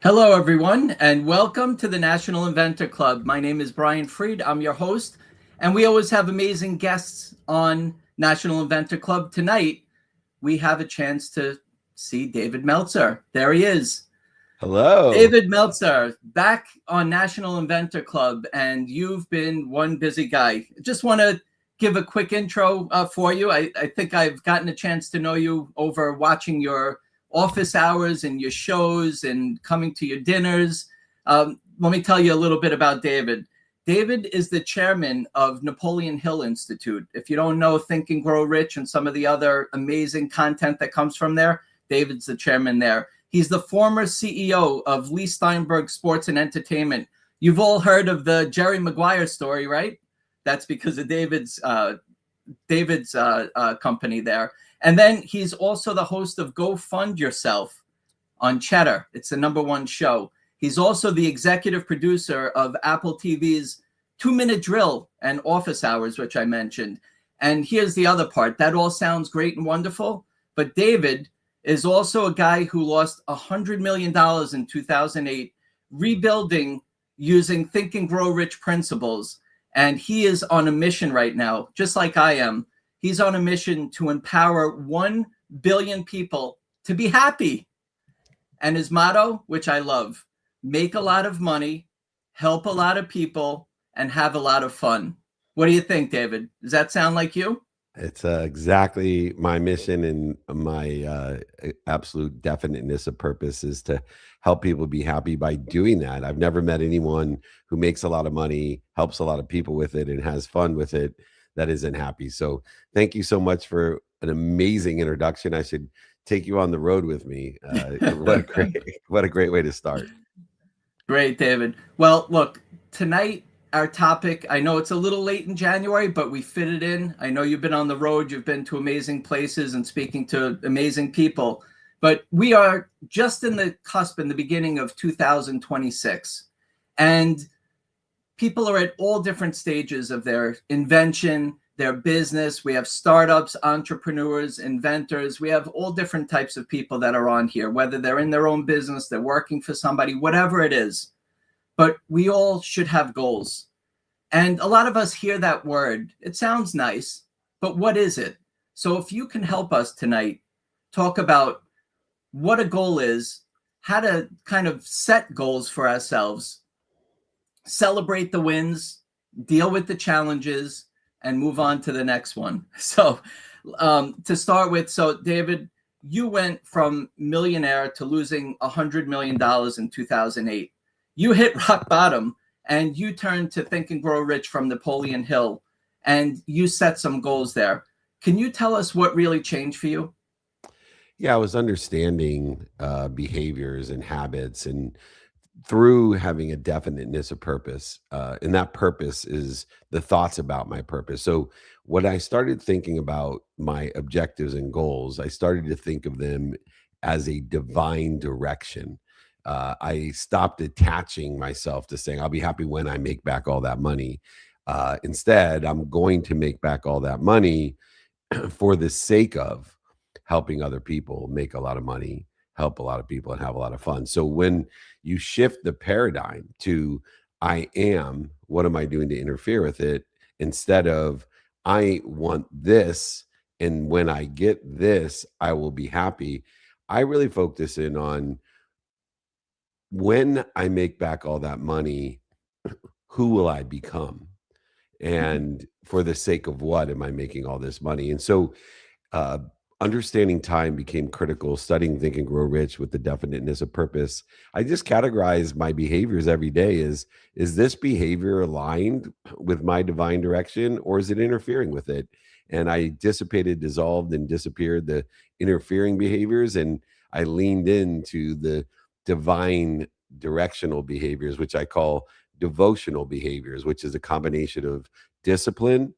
Hello, everyone, and welcome to the National Inventor Club. My name is Brian Freed. I'm your host, and we always have amazing guests on National Inventor Club. Tonight, we have a chance to see David Meltzer. There he is. Hello. David Meltzer, back on National Inventor Club, and you've been one busy guy. Just want to give a quick intro for you. I think I've gotten a chance to know you over watching your office hours and your shows and coming to your dinners. Let me tell you a little bit about David. David is the chairman of Napoleon Hill Institute. If you don't know Think and Grow Rich and some of the other amazing content that comes from there, David's the chairman there. He's the former CEO of Lee Steinberg Sports and Entertainment. You've all heard of the Jerry Maguire story, right? That's because of David's company there. And then he's also the host of Go Fund Yourself on Cheddar. It's the #1 show. He's also the executive producer of Apple TV's 2-Minute Drill and Office Hours, which I mentioned. And here's the other part. That all sounds great and wonderful, but David is also a guy who lost $100 million in 2008, rebuilding using Think and Grow Rich principles. And he is on a mission right now, just like I am. He's on a mission to empower 1 billion people to be happy. And his motto, which I love, make a lot of money, help a lot of people, and have a lot of fun. What do you think, David? Does that sound like you? It's exactly my mission, and my absolute definiteness of purpose is to help people be happy by doing that. I've never met anyone who makes a lot of money, helps a lot of people with it, and has fun with it that isn't happy. So thank you so much for an amazing introduction. I should take you on the road with me. What a great way to start. Great, David. Well, look, tonight, our topic, I know it's a little late in January, but we fit it in. I know you've been on the road, you've been to amazing places and speaking to amazing people, but we are just in the cusp, in the beginning of 2026. And people are at all different stages of their invention, their business. We have startups, entrepreneurs, inventors. We have all different types of people that are on here, whether they're in their own business, they're working for somebody, whatever it is. But we all should have goals. And a lot of us hear that word. It sounds nice, but what is it? So if you can help us tonight talk about what a goal is, how to kind of set goals for ourselves, celebrate the wins, deal with the challenges, and move on to the next one. So to start with, so David, you went from millionaire to losing $100 million in 2008. You hit rock bottom and you turned to Think and Grow Rich from Napoleon Hill, and you set some goals there. Can you tell us what really changed for you? Yeah, I was understanding behaviors and habits, and through having a definiteness of purpose, and that purpose is the thoughts about my purpose. So when I started thinking about my objectives and goals, I started to think of them as a divine direction. I stopped attaching myself to saying I'll be happy when I make back all that money. Instead, I'm going to make back all that money for the sake of helping other people make a lot of money, help a lot of people, and have a lot of fun. So when you shift the paradigm to I am, what am I doing to interfere with it? Instead of I want this, and when I get this, I will be happy. I really focus in on when I make back all that money, who will I become? And for the sake of what am I making all this money? And so uh, understanding time became critical. Studying Think and Grow Rich with the definiteness of purpose, I just categorize my behaviors every day as, is this behavior aligned with my divine direction, or is it interfering with it? And I dissipated, dissolved, and disappeared the interfering behaviors, and I leaned into the divine directional behaviors, which I call devotional behaviors, which is a combination of discipline,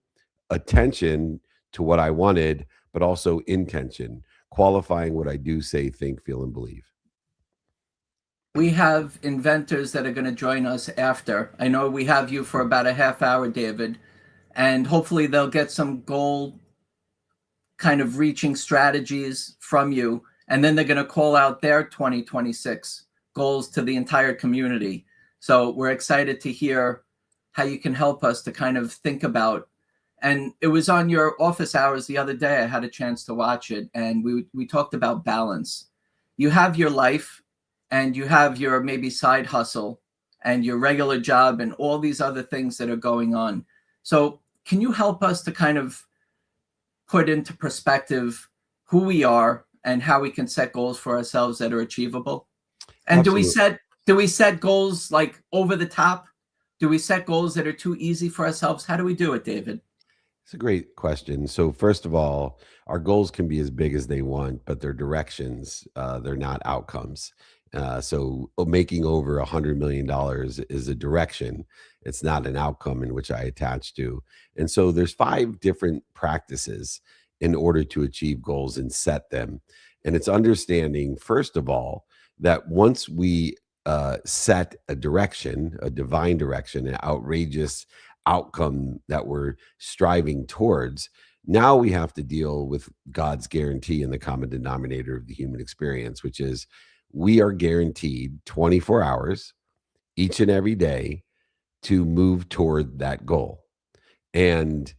attention to what I wanted, but also intention, qualifying what I do, say, think, feel, and believe. We have inventors that are going to join us after. I know we have you for about a half hour, David, and hopefully they'll get some goal kind of reaching strategies from you. And then they're going to call out their 2026 goals to the entire community. So we're excited to hear how you can help us to kind of think about. And it was on your office hours the other day. I had a chance to watch it, and we talked about balance. You have your life, and you have your maybe side hustle and your regular job and all these other things that are going on. So can you help us to kind of put into perspective who we are and how we can set goals for ourselves that are achievable? And Absolutely. do we set goals like over the top? Do we set goals that are too easy for ourselves? How do we do it, David? It's a great question. So, first of all, our goals can be as big as they want, but they're directions. They're not outcomes. Making over $100 million is a direction. It's not an outcome in which I attach to. And so, there's 5 different practices in order to achieve goals and set them. And it's understanding, first of all, that once we set a direction, a divine direction, an outrageous outcome that we're striving towards, now we have to deal with God's guarantee in the common denominator of the human experience, which is we are guaranteed 24 hours each and every day to move toward that goal. And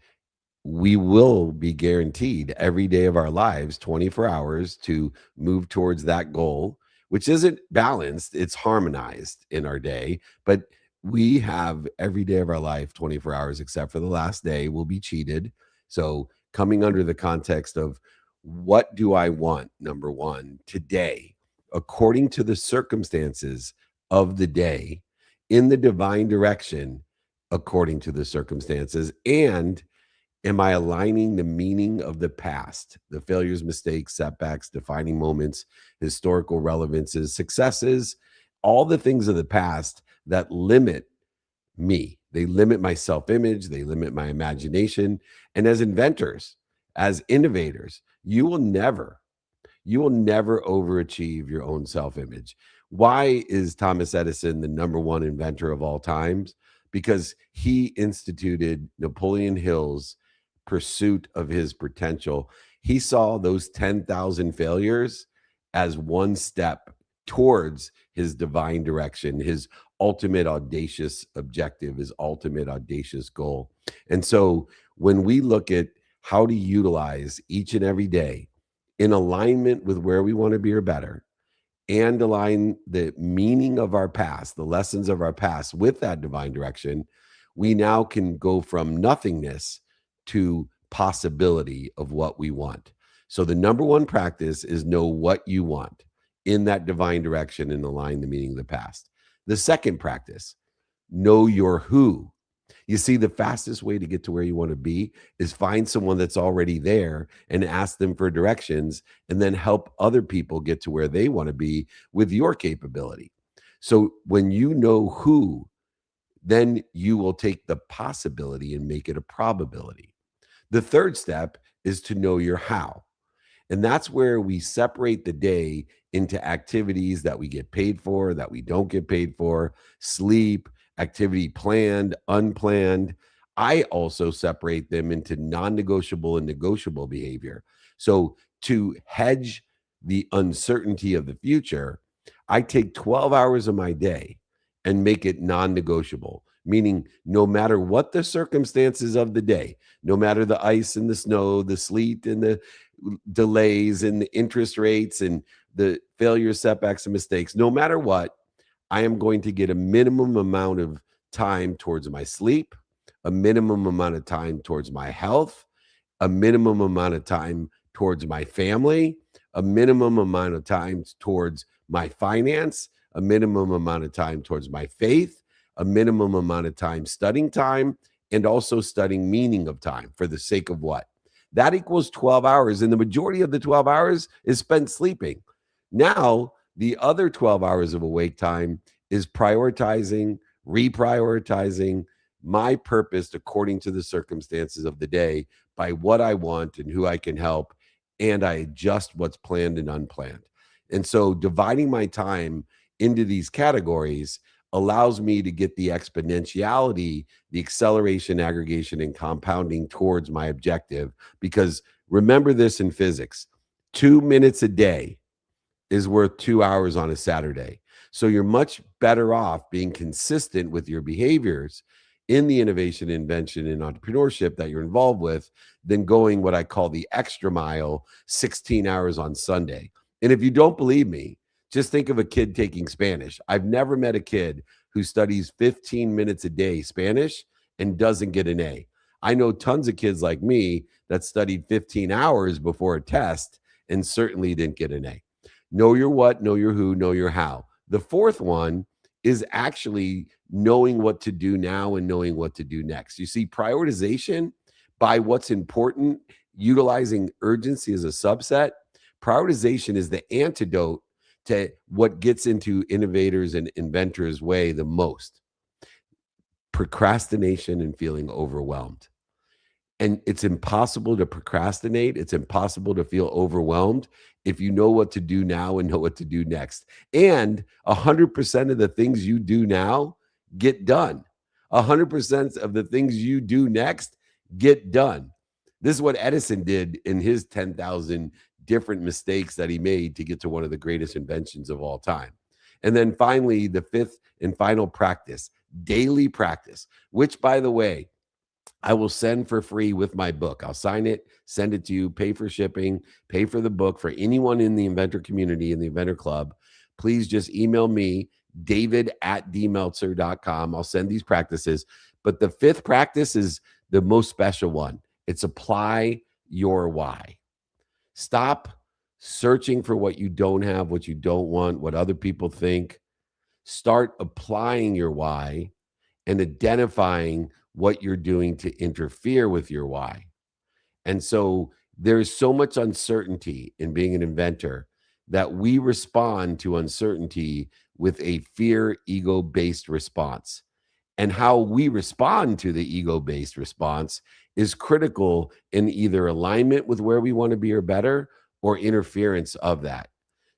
we will be guaranteed every day of our lives 24 hours to move towards that goal, which isn't balanced, it's harmonized in our day. But we have every day of our life 24 hours, except for the last day, will be cheated. So, coming under the context of what do I want, number one, today, according to the circumstances of the day, in the divine direction, according to the circumstances, and am I aligning the meaning of the past, the failures, mistakes, setbacks, defining moments, historical relevances, successes, all the things of the past that limit me? They limit my self image, they limit my imagination. And as inventors, as innovators, you will never overachieve your own self image. Why is Thomas Edison the number one inventor of all times? Because he instituted Napoleon Hill's pursuit of his potential. He saw those 10,000 failures as one step towards his divine direction, his ultimate audacious objective, his ultimate audacious goal. And so when we look at how to utilize each and every day in alignment with where we want to be or better, and align the meaning of our past, the lessons of our past with that divine direction, we now can go from nothingness to possibility of what we want. So the number one practice is know what you want in that divine direction and align the meaning of the past. The second practice, know your who. You see, the fastest way to get to where you want to be is find someone that's already there and ask them for directions, and then help other people get to where they want to be with your capability. So when you know who, then you will take the possibility and make it a probability. The third step is to know your how. And that's where we separate the day into activities that we get paid for, that we don't get paid for, sleep, activity planned, unplanned. I also separate them into non negotiable and negotiable behavior. So, to hedge the uncertainty of the future, I take 12 hours of my day and make it non negotiable, meaning no matter what the circumstances of the day, no matter the ice and the snow, the sleet and the delays and the interest rates and the failures, setbacks, and mistakes, no matter what, I am going to get a minimum amount of time towards my sleep, a minimum amount of time towards my health, a minimum amount of time towards my family, a minimum amount of time towards my finance, a minimum amount of time towards my faith, a minimum amount of time studying time, and also studying meaning of time for the sake of what? That equals 12 hours. And the majority of the 12 hours is spent sleeping. Now, the other 12 hours of awake time is prioritizing, reprioritizing my purpose according to the circumstances of the day by what I want and who I can help. And I adjust what's planned and unplanned. And so dividing my time into these categories allows me to get the exponentiality, the acceleration, aggregation, and compounding towards my objective. Because remember this in physics, 2 minutes a day is worth 2 hours on a Saturday. So you're much better off being consistent with your behaviors in the innovation, invention, and entrepreneurship that you're involved with than going what I call the extra mile, 16 hours on Sunday. And if you don't believe me, just think of a kid taking Spanish. I've never met a kid who studies 15 minutes a day Spanish and doesn't get an A. I know tons of kids like me that studied 15 hours before a test and certainly didn't get an A. Know your what, know your who, know your how. The fourth one is actually knowing what to do now and knowing what to do next. You see, prioritization by what's important, utilizing urgency as a subset. Prioritization is the antidote to what gets into innovators and inventors' way the most: procrastination and feeling overwhelmed. And it's impossible to procrastinate. It's impossible to feel overwhelmed if you know what to do now and know what to do next. And 100% of the things you do now get done. 100% of the things you do next get done. This is what Edison did in his 10,000 different mistakes that he made to get to one of the greatest inventions of all time. And then finally, the fifth and final practice, daily practice, which, by the way, I will send for free with my book. I'll sign it, send it to you, pay for shipping, pay for the book for anyone in the inventor community, in the Inventor Club. Please just email me, david@dmeltzer.com. I'll send these practices. But the fifth practice is the most special one. It's apply your why. Stop searching for what you don't have, what you don't want, what other people think. Start applying your why and identifying what you're doing to interfere with your why. And so there's so much uncertainty in being an inventor that we respond to uncertainty with a fear, ego-based response. And how we respond to the ego-based response is critical in either alignment with where we want to be or better, or interference of that.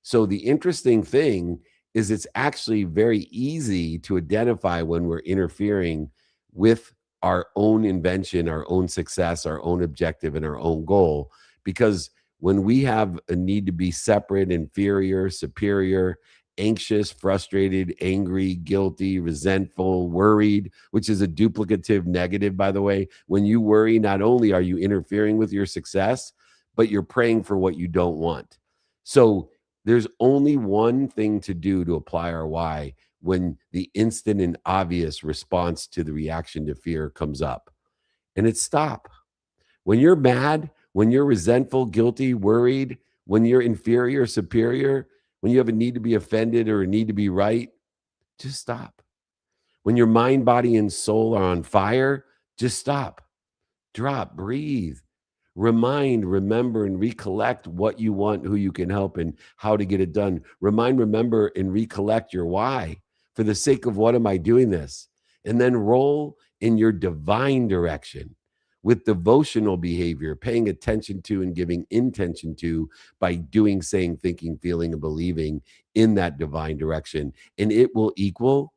So the interesting thing is it's actually very easy to identify when we're interfering with our own invention, our own success, our own objective, and our own goal. Because when we have a need to be separate, inferior, superior, anxious, frustrated, angry, guilty, resentful, worried, which is a duplicative negative, by the way. When you worry, not only are you interfering with your success, but you're praying for what you don't want. So there's only one thing to do to apply our why when the instant and obvious response to the reaction to fear comes up. And it's stop. When you're mad, when you're resentful, guilty, worried, when you're inferior, superior, when you have a need to be offended or a need to be right, just stop. When your mind, body, and soul are on fire, just stop. Drop, breathe. Remind, remember, and recollect what you want, who you can help, and how to get it done. Remind, remember, and recollect your why. For the sake of what am I doing this? And then roll in your divine direction with devotional behavior, paying attention to and giving intention to by doing, saying, thinking, feeling, and believing in that divine direction. And it will equal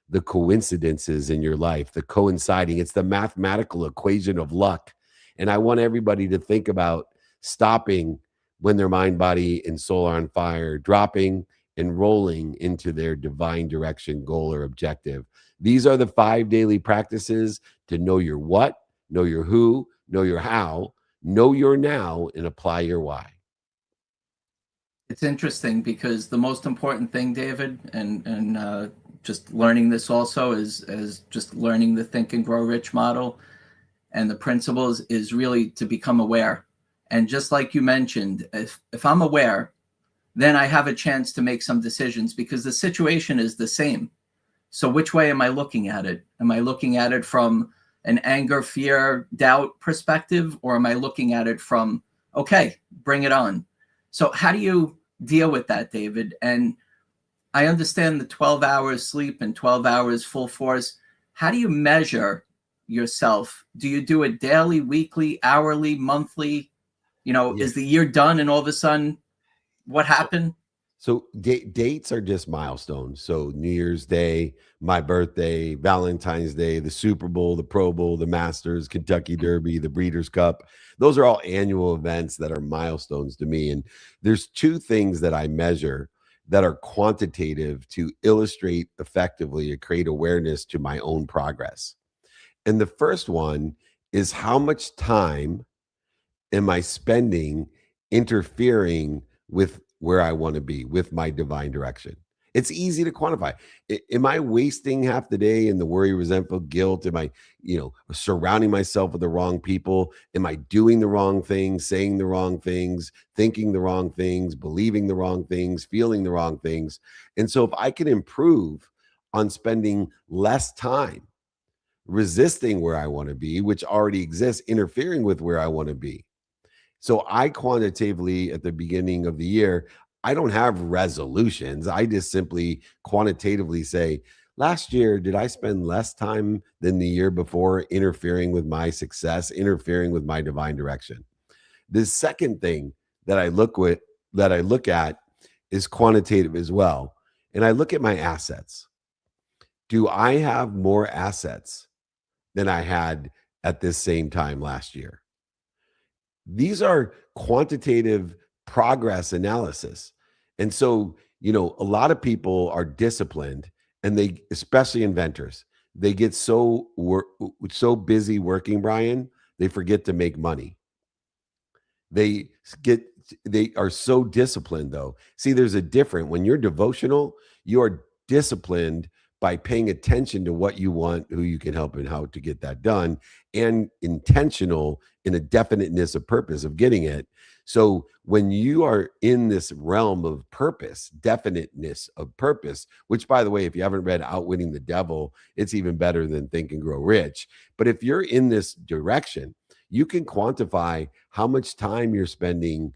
the coincidences in your life, the coinciding. It's the mathematical equation of luck. And I want everybody to think about stopping when their mind, body, and soul are on fire, dropping and rolling into their divine direction, goal, or objective. These are the 5 daily practices to know your what, know your who, know your how, know your now, and apply your why. It's interesting because the most important thing, David, and just learning this also is just learning the Think and Grow Rich model and the principles is really to become aware. And just like you mentioned, if I'm aware, then I have a chance to make some decisions because the situation is the same. So which way am I looking at it? Am I looking at it from an anger, fear, doubt perspective, or am I looking at it from, okay, bring it on? So how do you deal with that, David? And I understand the 12 hours sleep and 12 hours full force. How do you measure yourself? Do you do it daily, weekly, hourly, monthly? Is the year done and all of a sudden what happened? So dates are just milestones. So New Year's Day, my birthday, Valentine's Day, the Super Bowl, the Pro Bowl, the Masters, Kentucky Derby, the Breeders' Cup. Those are all annual events that are milestones to me. And there's 2 things that I measure that are quantitative to illustrate effectively or create awareness to my own progress. And the first one is, how much time am I spending interfering with where I want to be, with my divine direction? It's easy to quantify. Am I wasting half the day in the worry, resentful, guilt? Am I, surrounding myself with the wrong people? Am I doing the wrong things, saying the wrong things, thinking the wrong things, believing the wrong things, feeling the wrong things? And so if I can improve on spending less time resisting where I want to be, which already exists, interfering with where I want to be. So I quantitatively, at the beginning of the year, I don't have resolutions. I just simply quantitatively say, last year, did I spend less time than the year before interfering with my success, interfering with my divine direction? The second thing that I look at is quantitative as well. And I look at my assets. Do I have more assets than I had at this same time last year? These are quantitative progress analysis. And so, a lot of people are disciplined, and they, especially inventors, they get so busy working, Brian, they forget to make money. They get they are so disciplined though. See, there's a difference. When you're devotional, you are disciplined by paying attention to what you want, who you can help, and how to get that done, and intentional in a definiteness of purpose of getting it. So when you are in this realm of purpose, definiteness of purpose, which, by the way, if you haven't read Outwitting the Devil, it's even better than Think and Grow Rich. But if you're in this direction, you can quantify how much time you're spending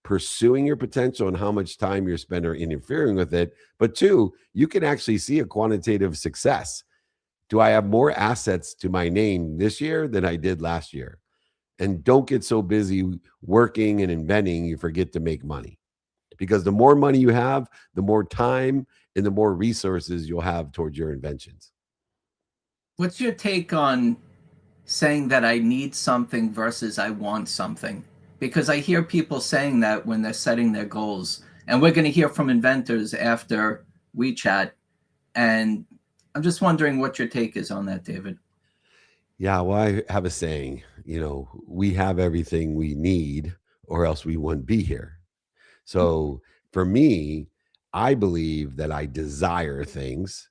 pursuing your potential and how much time you're spending interfering with it. But two, you can actually see a quantitative success. Do I have more assets to my name this year than I did last year? And don't get so busy working and inventing, you forget to make money. Because the more money you have, the more time and the more resources you'll have towards your inventions. What's your take on saying that I need something versus I want something? Because I hear people saying that when they're setting their goals. And we're going to hear from inventors after we chat. And I'm just wondering what your take is on that, David. Yeah, well, I have a saying, we have everything we need, or else we wouldn't be here. So for me, I believe that I desire things.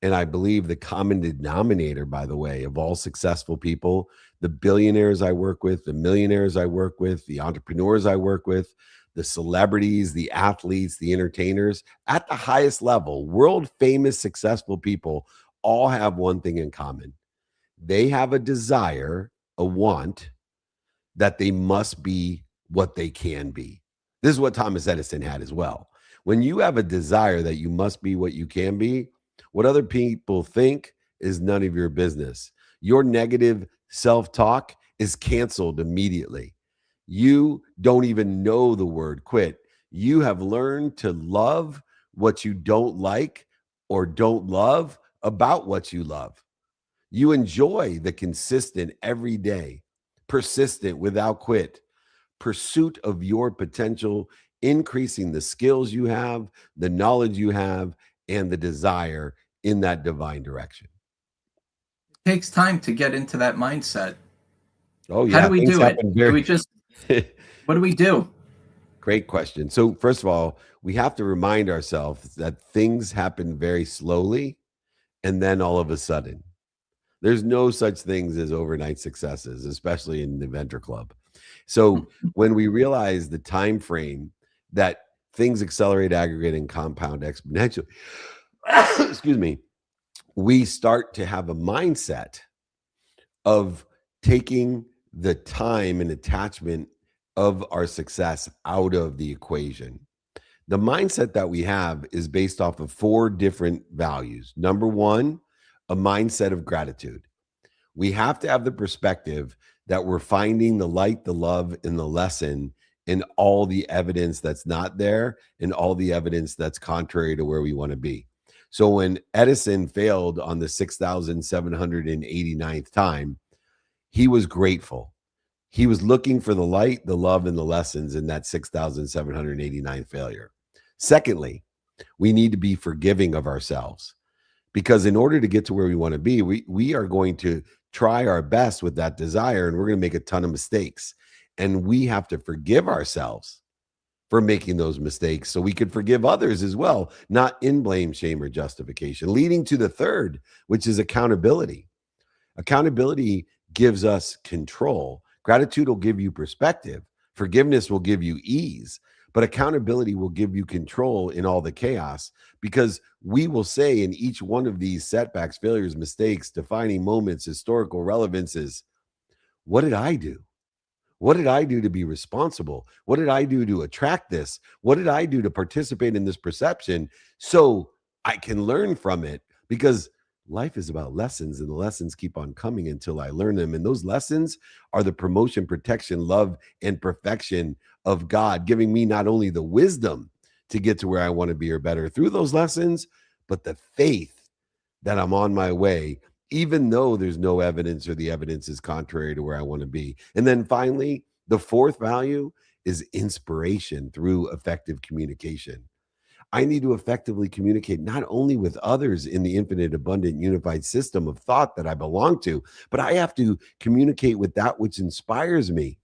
And I believe the common denominator, by the way, of all successful people, the billionaires I work with, the millionaires I work with, the entrepreneurs I work with, the celebrities, the athletes, the entertainers at the highest level, world famous, successful people all have one thing in common. They have a desire, a want, that they must be what they can be. This is what Thomas Edison had as well. When you have a desire that you must be what you can be, what other people think is none of your business. Your negative self talk is canceled immediately. You don't even know the word quit. You have learned to love what you don't like or don't love about what you love. You enjoy the consistent, everyday, persistent, without quit pursuit of your potential, increasing the skills you have, the knowledge you have, and the desire in that divine direction. It takes time to get into that mindset. Oh, How yeah. do we Things do it? happen Do very we just, what do we do? Great question. So, first of all, we have to remind ourselves that things happen very slowly and then all of a sudden. There's no such things as overnight successes, especially in the Inventor Club. So when we realize the time frame that things accelerate, aggregate, and compound exponentially, excuse me, we start to have a mindset of taking the time and attachment of our success out of the equation. The mindset that we have is based off of 4 different values. Number 1, a mindset of gratitude. We have to have the perspective that we're finding the light, the love, and the lesson in all the evidence that's not there and all the evidence that's contrary to where we want to be. So when Edison failed on the 6,789th time, he was grateful. He was looking for the light, the love, and the lessons in that 6,789th failure. Secondly, We need to be forgiving of ourselves, because in order to get to where we want to be, we are going to try our best with that desire, and we're going to make a ton of mistakes. And we have to forgive ourselves for making those mistakes so we could forgive others as well, not in blame, shame, or justification, leading to the third, which is accountability. Accountability gives us control. Gratitude will give you perspective. Forgiveness will give you ease. But accountability will give you control in all the chaos, because we will say in each one of these setbacks, failures, mistakes, defining moments, historical relevances, what did I do? What did I do to be responsible? What did I do to attract this? What did I do to participate in this perception so I can learn from it? Because life is about lessons, and the lessons keep on coming until I learn them. And those lessons are the promotion, protection, love, and perfection of God, giving me not only the wisdom to get to where I want to be or better through those lessons, but the faith that I'm on my way, even though there's no evidence or the evidence is contrary to where I want to be. And then finally, the fourth value is inspiration through effective communication. I need to effectively communicate not only with others in the infinite, abundant, unified system of thought that I belong to, but I have to communicate with that which inspires me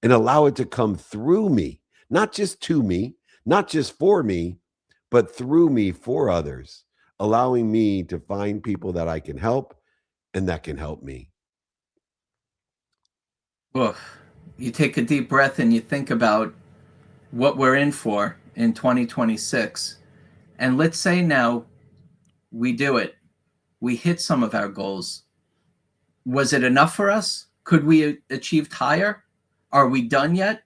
and allow it to come through me, not just to me, not just for me, but through me for others, allowing me to find people that I can help and that can help me. Oof. You take a deep breath and you think about what we're in for in 2026. And let's say now we do it. We hit some of our goals. Was it enough for us? Could we achieve higher? Are we done yet?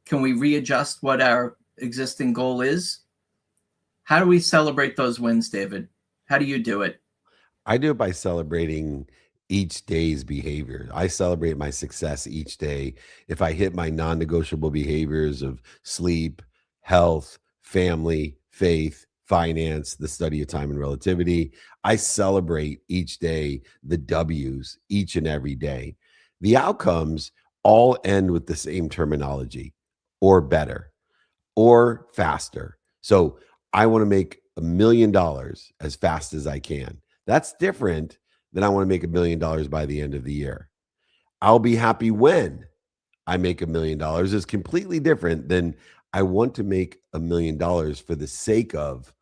Can we readjust what our existing goal is? How do we celebrate those wins, David? How do you do it? I do it by celebrating each day's behavior. I celebrate my success each day. If I hit my non negotiable behaviors of sleep, health, family, faith, finance, the study of time and relativity, I celebrate each day the W's each and every day. The outcomes all end with the same terminology: or better, or faster. So I want to make $1 million as fast as I can. That's different than I want to make $1 million by the end of the year. I'll be happy when I make $1 million is completely different than I want to make $1 million for the sake of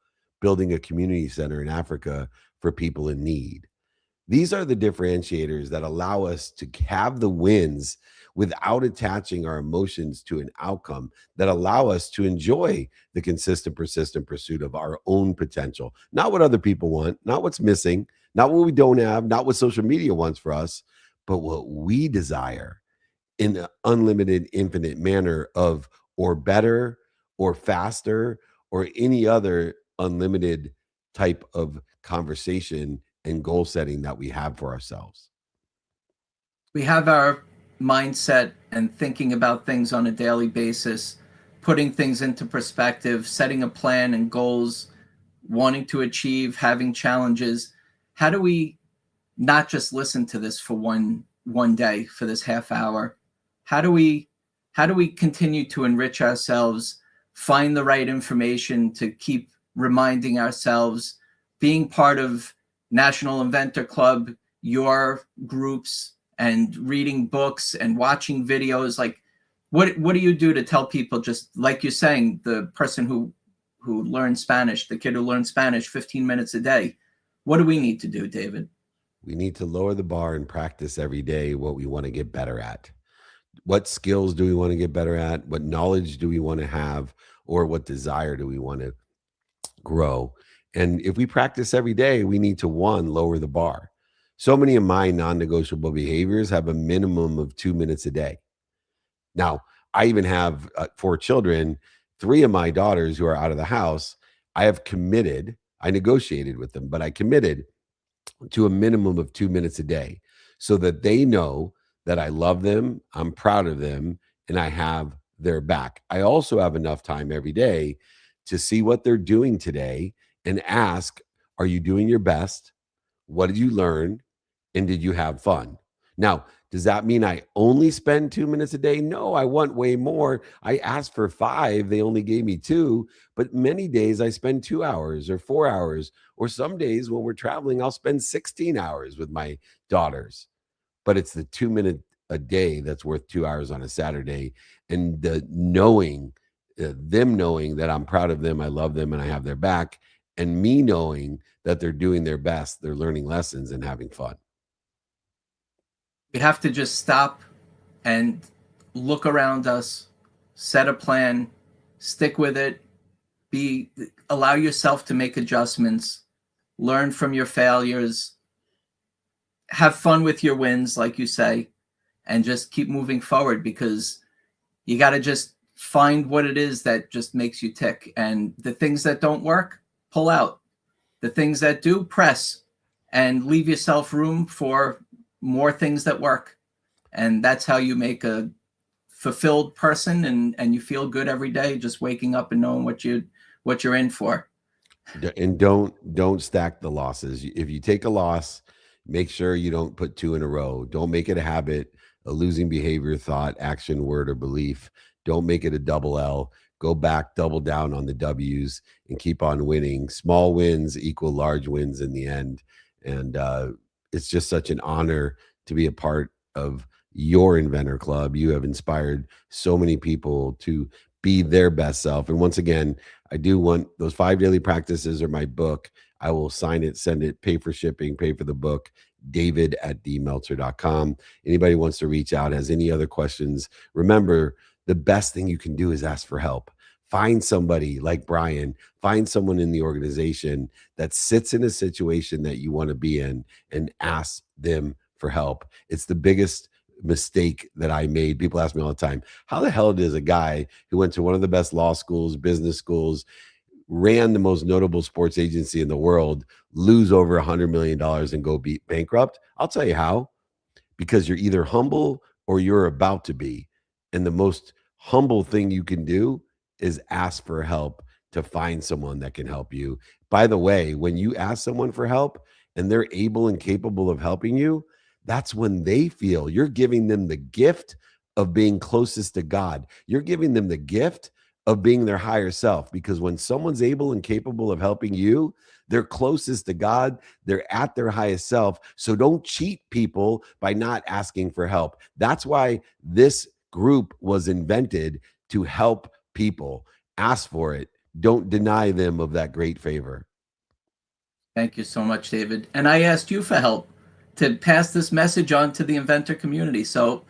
building a community center in Africa for people in need. These are the differentiators that allow us to have the wins without attaching our emotions to an outcome, that allow us to enjoy the consistent, persistent pursuit of our own potential, not what other people want, not what's missing, not what we don't have, not what social media wants for us, but what we desire in an unlimited, infinite manner of or better or faster or any other unlimited type of conversation and goal setting that we have for ourselves. We have our mindset and thinking about things on a daily basis, putting things into perspective, setting a plan and goals, wanting to achieve, having challenges. How do we not just listen to this for one day, for this half hour? How do we continue to enrich ourselves, find the right information to keep reminding ourselves, being part of National Inventor Club, your groups, and reading books and watching videos? Like, what do you do to tell people, just like you're saying, the person who learned Spanish, the kid who learned Spanish 15 minutes a day? What do we need to do, David? We need to lower the bar and practice every day what we want to get better at. What skills do we want to get better at? What knowledge do we want to have? Or what desire do we want to grow? And if we practice every day, we need to, one, lower the bar. So many of my non-negotiable behaviors have a minimum of 2 minutes a day. Now, I even have 4 children. 3 of my daughters who are out of the house, I have committed, I negotiated with them, but I committed to a minimum of 2 minutes a day so that they know that I love them, I'm proud of them, and I have their back. I also have enough time every day to see what they're doing today and ask, are you doing your best? What did you learn? And did you have fun? Now, does that mean I only spend 2 minutes a day? No, I want way more. I asked for 5, they only gave me 2, but many days I spend 2 hours or 4 hours, or some days when we're traveling, I'll spend 16 hours with my daughters. But it's the 2 minute a day that's worth 2 hours on a Saturday. And the knowing, them knowing that I'm proud of them, I love them, and I have their back, and me knowing that they're doing their best, they're learning lessons and having fun. We have to just stop and look around us, set a plan, stick with it, allow yourself to make adjustments, learn from your failures, have fun with your wins, like you say, and just keep moving forward, because you got to just find what it is that just makes you tick. And the things that don't work, pull out. The things that do, press, and leave yourself room for more things that work. And that's how you make a fulfilled person, and you feel good every day, just waking up and knowing what you're in for. And don't stack the losses. If you take a loss, make sure you don't put 2 in a row. Don't make it a habit, a losing behavior, thought, action, word, or belief. Don't make it a double L. Go back, double down on the W's, and keep on winning. Small wins equal large wins in the end. And it's just such an honor to be a part of your Inventor Club. You have inspired so many people to be their best self. And once again, I do want those 5 daily practices or my book. I will sign it, send it, pay for shipping, pay for the book, david@dmeltzer.com. Anybody wants to reach out, has any other questions, remember, the best thing you can do is ask for help. Find somebody like Brian, find someone in the organization that sits in a situation that you want to be in, and ask them for help. It's the biggest mistake that I made. People ask me all the time, how the hell does a guy who went to one of the best law schools, business schools, ran the most notable sports agency in the world, lose over $100 million and go be bankrupt? I'll tell you how. Because you're either humble or you're about to be. And the most humble thing you can do is ask for help, to find someone that can help you. By the way, when you ask someone for help and they're able and capable of helping you, that's when they feel you're giving them the gift of being closest to God. You're giving them the gift of being their higher self, because when someone's able and capable of helping you, they're closest to God, they're at their highest self. So don't cheat people by not asking for help. That's why this group was invented, to help people. Ask for it. Don't deny them of that great favor. Thank you so much, David. And I asked you for help to pass this message on to the inventor community. So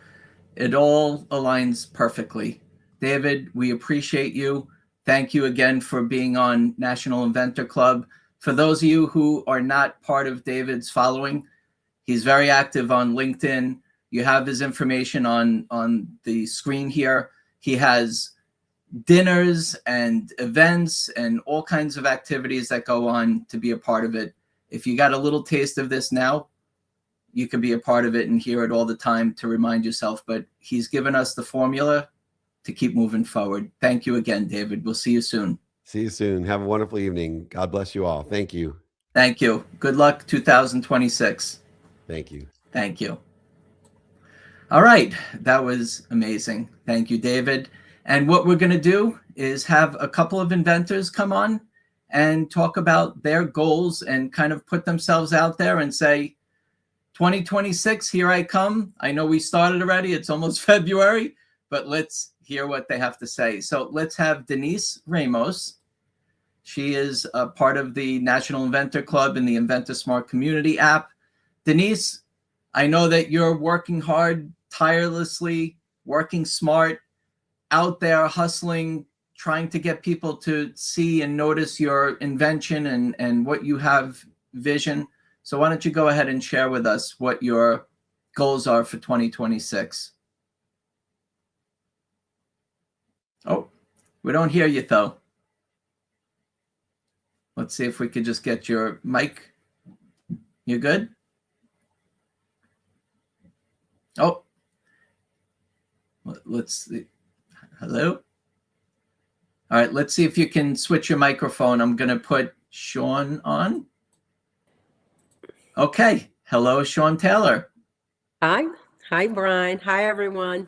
it all aligns perfectly. David, we appreciate you. Thank you again for being on National Inventor Club. For those of you who are not part of David's following, he's very active on LinkedIn. You have his information on the screen here. He has dinners and events and all kinds of activities that go on to be a part of it. If you got a little taste of this now, you can be a part of it and hear it all the time to remind yourself. But he's given us the formula to keep moving forward. Thank you again, David. We'll see you soon. See you soon. Have a wonderful evening. God bless you all. Thank you. Thank you. Good luck 2026. Thank you. Thank you. All right. That was amazing. Thank you, David. And what we're going to do is have a couple of inventors come on and talk about their goals and kind of put themselves out there and say, 2026, here I come. I know we started already. It's almost February, but let's hear what they have to say. So let's have Denise Ramos. She is a part of the National Inventor Club and the Inventor Smart Community app. Denise, I know that you're working hard, tirelessly, working smart, out there hustling, trying to get people to see and notice your invention and what you have vision. So why don't you go ahead and share with us what your goals are for 2026? Oh, we don't hear you though. Let's see if we could just get your mic. You good? Oh, let's see. Hello? All right, let's see if you can switch your microphone. I'm going to put Sean on. Okay. Hello, Sean Taylor. Hi. Hi, Brian. Hi, everyone.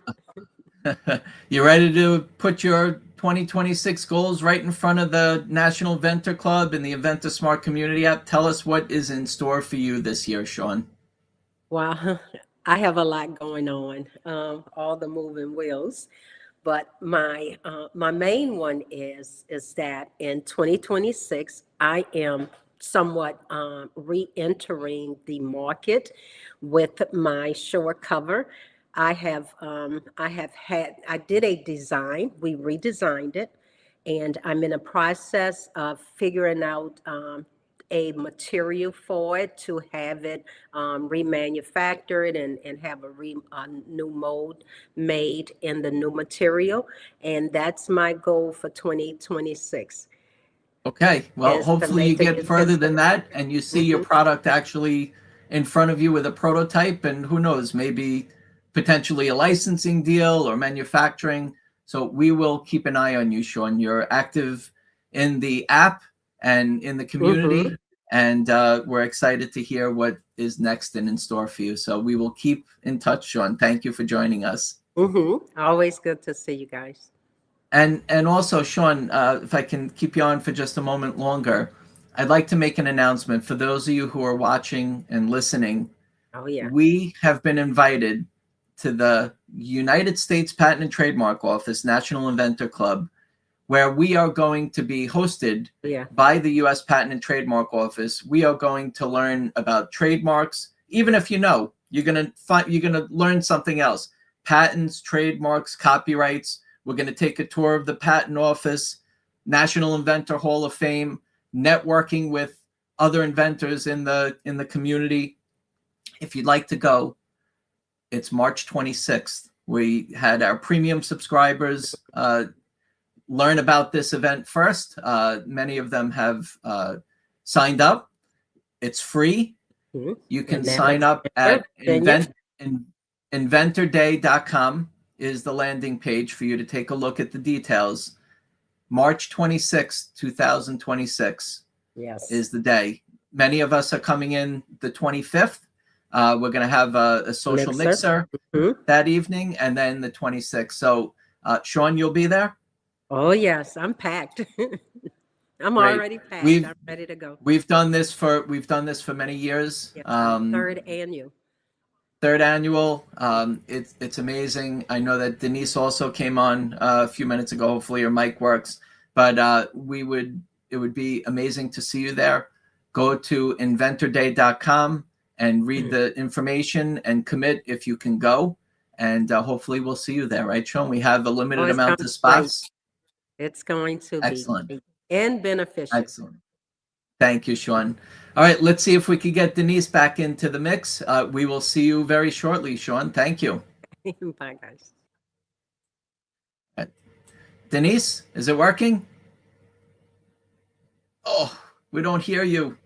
You ready to put your 2026 goals right in front of the National Inventor Club and the Inventor Smart Community app? Tell us what is in store for you this year, Sean. Wow, I have a lot going on, all the moving wheels. But my main one is that in 2026, I am somewhat re-entering the market with my short cover. I did a design. We redesigned it, and I'm in a process of figuring out a material for it to have it remanufactured and have a new mold made in the new material. And that's my goal for 2026 Okay, well, is to hopefully you make the get further than invention. that and you see your Mhm. product actually in front of you with a prototype, and who knows, maybe potentially a licensing deal or manufacturing. So we will keep an eye on you, Sean. You're active in the app and in the Mhm. community, and we're excited to hear what is next and in store for you. So we will keep in touch, Sean. Thank you for joining us. Mhm. Always good to see you guys. And also, Sean, if I can keep you on for just a moment longer, I'd like to make an announcement for those of you who are watching and listening. Oh yeah. We have been invited to the United States Patent and Trademark Office National Inventor Club, where we are going to be hosted Yeah. by the U.S. Patent and Trademark Office. We are going to learn about trademarks. Even if you know, you're gonna learn something else: patents, trademarks, copyrights. We're going to take a tour of the Patent Office, National Inventor Hall of Fame, networking with other inventors in the community. If you'd like to go, it's March 26th. We had our premium subscribers learn about this event first. Many of them have signed up. It's free. Mhm. You can And sign up Alexander, at Virginia. inventorday.com is the landing page for you to take a look at the details. March 26th, 2026 Yes. is the day. Many of us are coming in the 25th. We're going to have a social Mixer. mixer Mhm. that evening, and then the 26th. So, Sean, you'll be there? Oh yes, I'm packed. I'm Great. already packed. We've I'm ready to go. we've done this for many years. Yes, I'm third annual. Third annual. It's amazing. I know that Denise also came on a few minutes ago. Hopefully your mic works. But it would be amazing to see you there. Go to inventorday.com and read the information and commit if you can go. And hopefully we'll see you there, right, Sean? We have a Oh, limited it's going amount to of be great. spots. It's going to be Excellent. great and beneficial. Excellent. Thank you, Sean. All right, let's see if we can get Denise back into the mix. We will see you very shortly, Sean. Thank you. Bye, guys. Denise, is it working? Oh, we don't hear you.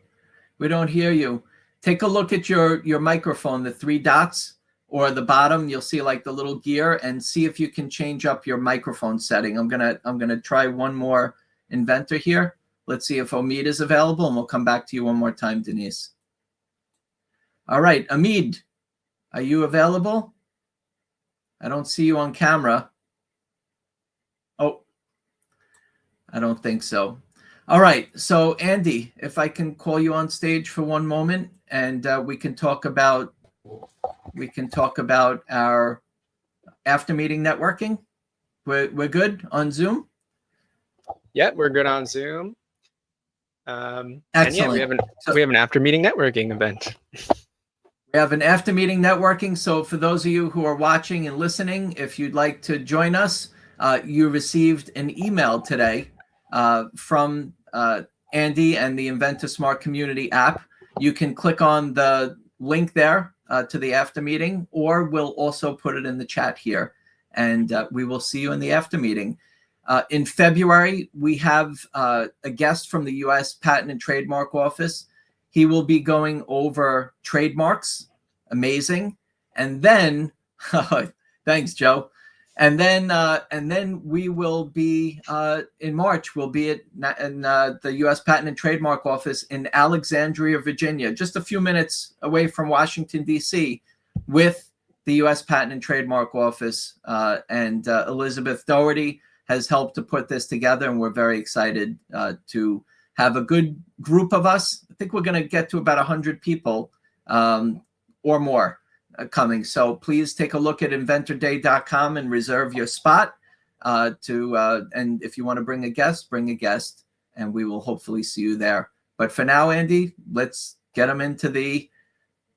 We don't hear you. Take a look at your microphone, the three dots, or the bottom. You'll see like the little gear, and see if you can change up your microphone setting. I'm gonna try one more inventor here. Let's see if Omid is available, and we'll come back to you one more time, Denise. All right, Omid, are you available? I don't see you on camera. Oh, I don't think so. All right. So, Andy, if I can call you on stage for one moment, and we can talk about our after meeting networking. We're good on Zoom. Yeah, we're good on Zoom. And yeah, we Excellent. have an after meeting networking event. We have an after meeting networking. So for those of you who are watching and listening, if you'd like to join us, you received an email today from Andy and the Inventor Smart Community app. You can click on the link there to the after meeting, or we'll also put it in the chat here, and we will see you in the after meeting. In February, we have a guest from the U.S. Patent and Trademark Office. He will be going over trademarks. Amazing. And then, thanks, Joe. And then we will be in March. We'll be in the U.S. Patent and Trademark Office in Alexandria, Virginia, just a few minutes away from Washington, D.C., with the U.S. Patent and Trademark Office, and Elizabeth Doherty has helped to put this together, and we're very excited to have a good group of us. I think we're going to get to about 100 people or more coming. So please take a look at inventorday.com and reserve your spot. And if you want to bring a guest, and we will hopefully see you there. But for now, Andy, let's get them into the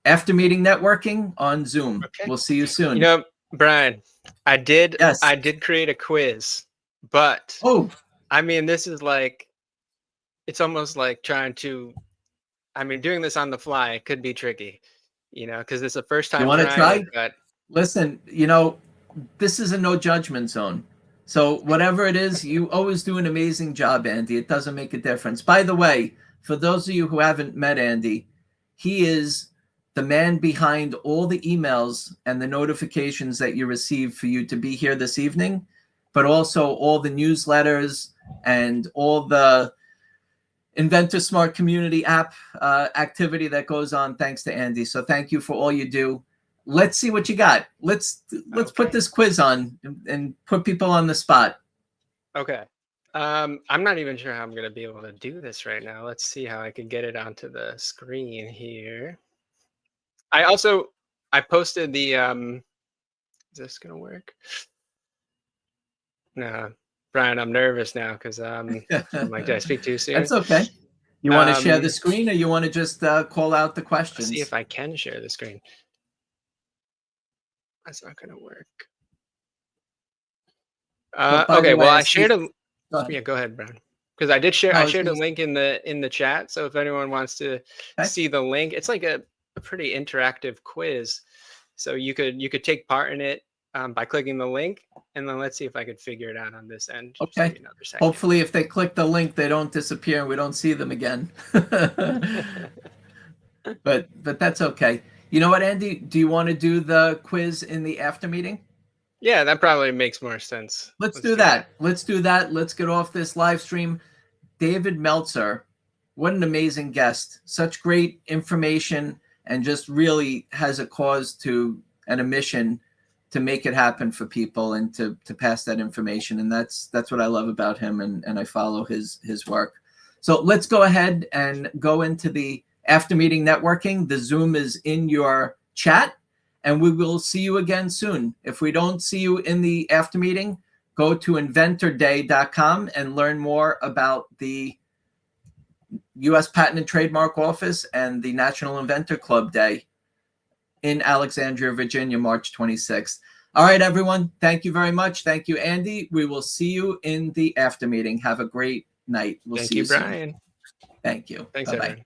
after meeting networking on Zoom. Okay. We'll see you soon. You know, Brian, I did Yes. create a quiz, but Oh, I mean, this is like, it's almost like trying to, I mean, doing this on the fly could be tricky, you know, because it's the first time. You want to try? But Listen, you know, this is a no judgment zone. So whatever it is, you always do an amazing job, Andy. It doesn't make a difference. By the way, for those of you who haven't met Andy, he is the man behind all the emails and the notifications that you receive for you to be here this evening, but also all the newsletters and all the Inventor Smart Community app activity that goes on thanks to Andy. So thank you for all you do. Let's see what you got. Let's put this quiz on and put people on the spot. Okay. I'm not even sure how I'm going to be able to do this right now. Let's see how I can get it onto the screen here. I posted the, is this going to work? No, Brian, I'm nervous now because I'm like, did I speak too soon? That's okay. You want to share the screen, or you want to just call out the questions? Let's see if I can share the screen. That's not going to work. Okay, well, I shared a. Yeah, go ahead, Brian. Because I did share. I shared a link in the chat. So if anyone wants to see the link, it's like a pretty interactive quiz. So you could take part in it by clicking the link, and then let's see if I could figure it out on this end. Just okay. give me another second. Hopefully, if they click the link, they don't disappear and we don't see them again. but that's okay. You know what, Andy? Do you want to do the quiz in the after meeting? Yeah, that probably makes more sense. Let's do that. Let's do that. Let's get off this live stream. David Meltzer, what an amazing guest. Such great information, and just really has a cause to and a mission to make it happen for people and to pass that information. And that's what I love about him, and I follow his work. So let's go ahead and go into the after meeting networking. The Zoom is in your chat, and we will see you again soon. If we don't see you in the after meeting, go to inventorday.com and learn more about the U.S. Patent and Trademark Office and the National Inventor Club Day in Alexandria, Virginia, March 26th. All right, everyone. Thank you very much. Thank you, Andy. We will see you in the after meeting. Have a great night. We'll see you soon. Brian. Thank you. Thanks, Bye-bye. everyone.